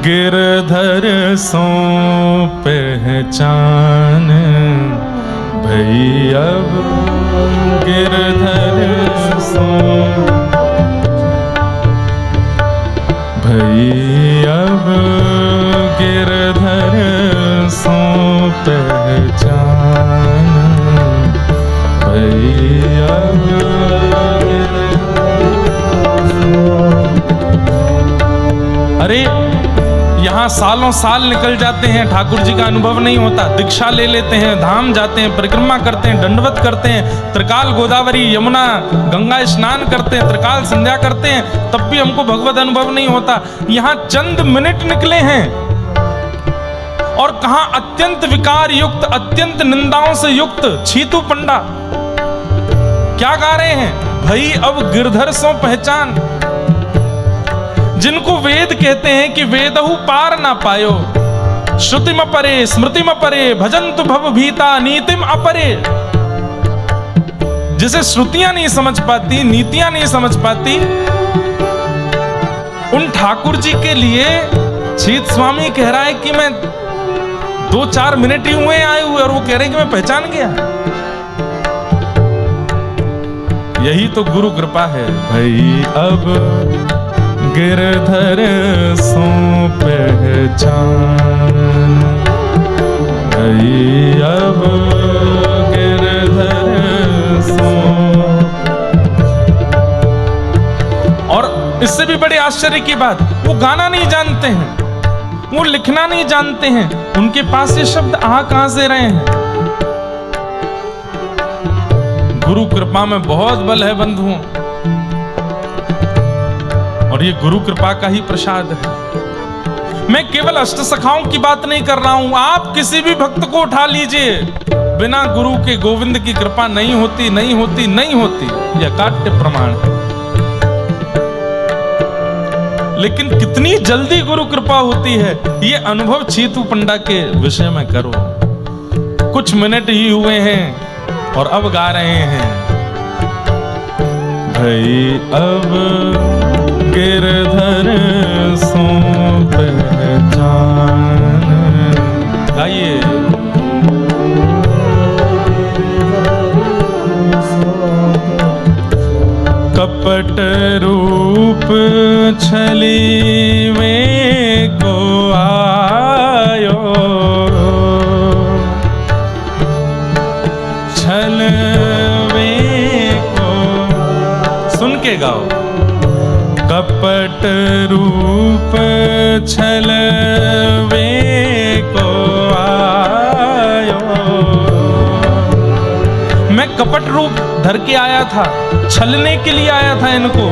गिरधर सो पहचान, भई अब गिरधर सो, भई अब गिरधर सो पहचान, भई अब अरे यहाँ सालों साल निकल जाते हैं, ठाकुर जी का अनुभव नहीं होता। दीक्षा ले लेते हैं, धाम जाते हैं, परिक्रमा करते हैं, दंडवत करते हैं, त्रिकाल गोदावरी यमुना गंगा स्नान करते हैं, त्रिकाल संध्या करते हैं, तब भी हमको भगवत अनुभव नहीं होता। यहाँ चंद मिनट निकले हैं और कहां अत्यंत विकार युक्त, अत्यंत निंदाओं से युक्त छीतू पंडा क्या गा रहे हैं? भई अब गिरधर सो पहचान, जिनको वेद कहते हैं कि वेदहु पार ना पायो, श्रुतिम परे स्मृतिम परे भजन्तु भव भीता नीतिम अपरे। जिसे श्रुतियां नहीं समझ पाती, नीतियां नहीं समझ पाती, उन ठाकुर जी के लिए छीत स्वामी कह रहा है कि मैं 2-4 मिनट ही हुए आए हुए और वो कह रहे हैं कि मैं पहचान गया। यही तो गुरु कृपा है। भई अब गिरधर सो पहचान, भई अब गिरधर सो। और इससे भी बड़े आश्चर्य की बात, वो गाना नहीं जानते हैं, वो लिखना नहीं जानते हैं, उनके पास ये शब्द कहां से रहे हैं? गुरु कृपा में बहुत बल है बंधुओं, और ये गुरु कृपा का ही प्रसाद है। मैं केवल अष्टसखाओं की बात नहीं कर रहा हूं, आप किसी भी भक्त को उठा लीजिए, बिना गुरु के गोविंद की कृपा नहीं होती, नहीं होती, नहीं होती, यह काट्य प्रमाण है। लेकिन कितनी जल्दी गुरु कृपा होती है, ये अनुभव छीतू पंडा के विषय में करो। कुछ मिनट ही हुए हैं और अब गा रहे हैं, भई अब गिरधर सो पहचान। गाइए। कपट रूप छली में को आयो, छल में को, सुन के गाओ। कपट रूप छलवे को आयो, मैं कपट रूप धर के आया था, छलने के लिए आया था इनको।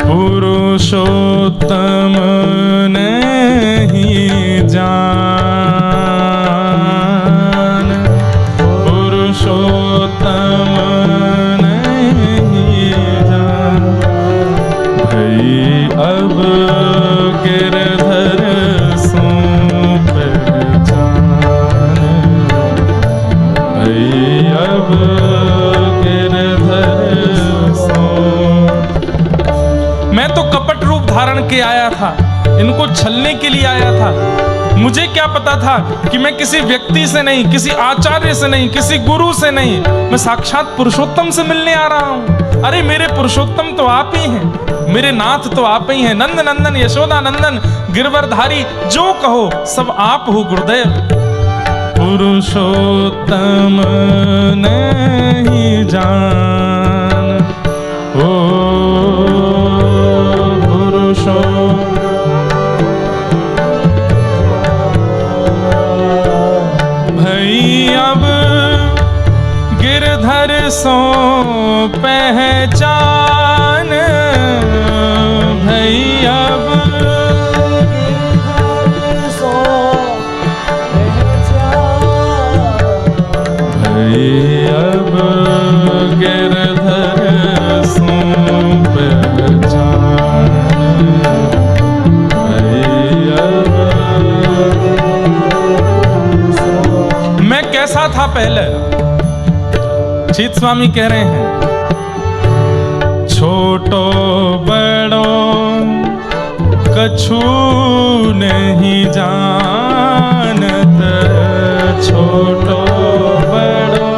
पुरुषोत्तम नहीं जान, पुरुषोत्तम अब गिरधर सो पहचान, भई अब गिरधर सो। मैं तो कपट रूप धारण के आया था, इनको छलने के लिए आया था। मुझे क्या पता था कि मैं किसी व्यक्ति से नहीं, किसी आचार्य से नहीं, किसी गुरु से नहीं, मैं साक्षात पुरुषोत्तम से मिलने आ रहा हूं। अरे मेरे पुरुषोत्तम तो आप ही हैं, मेरे नाथ तो आप ही हैं, नंद नंदन यशोदा नंदन गिरवरधारी, जो कहो सब आप हो गुरुदेव। पुरुषोत्तम नहीं जान, ओ पुरुषोत्तम। अब गिरधर सो पहचान, भई अब गिरधर सो पहचान, भई अब गिरधर सो पहचान, भई अब। मैं कैसा था पहले? छीत स्वामी कह रहे हैं, छोटो बड़ो कछु नहीं जानत, छोटो बड़ो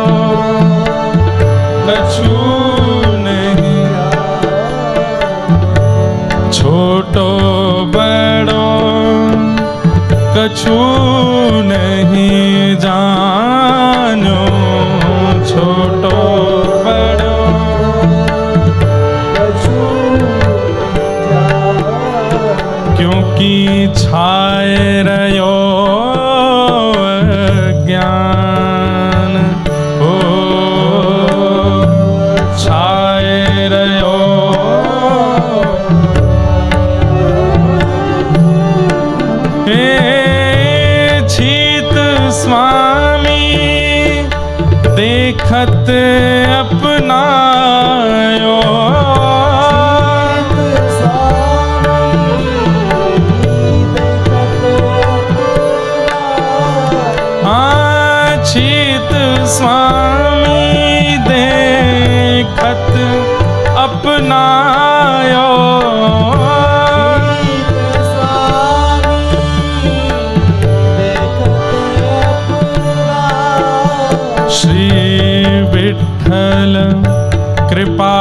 कछु नहीं, छोटो बड़ो कछु नहीं जानो, छोटो बड़ो कछु, क्योंकि छाए रहो ज्ञान, हो छाए रहो, छीत स्वामी देखत अपनायो, छीत स्वामी देखत अपनायो, श्री विठ्ठल कृपा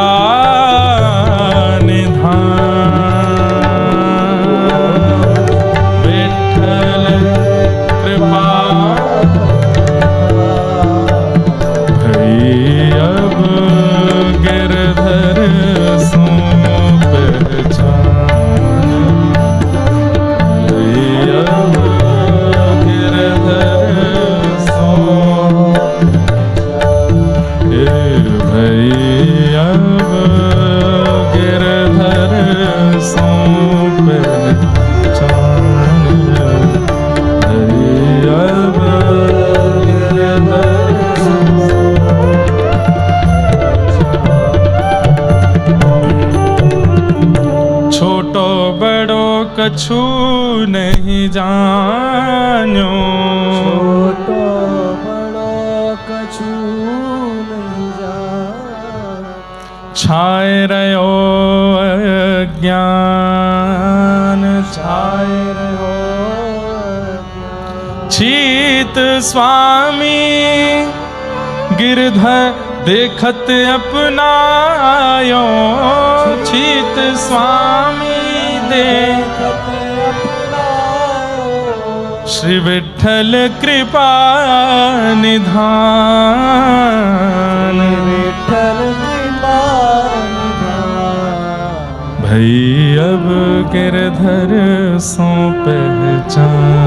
निधान, विठ्ठल कृपा भई अब गिरधर सो पहचान, भई अब गिरधर सो, भई अब गिरधर सो पहचान, भई अब गिरधर सो। छोटो बड़ो कछु नहीं जानो, छोटो बड़ो कछु नहीं जान, छाए रहो अज्ञान, छाए रहो, छीत स्वामी गिरधर देखत अपनायो, छीत स्वामी देखत अपनायो, श्री विठ्ठल कृपा निधान, विठ्ठल कृपा निधान, भई अब गिरधर सो पहचान।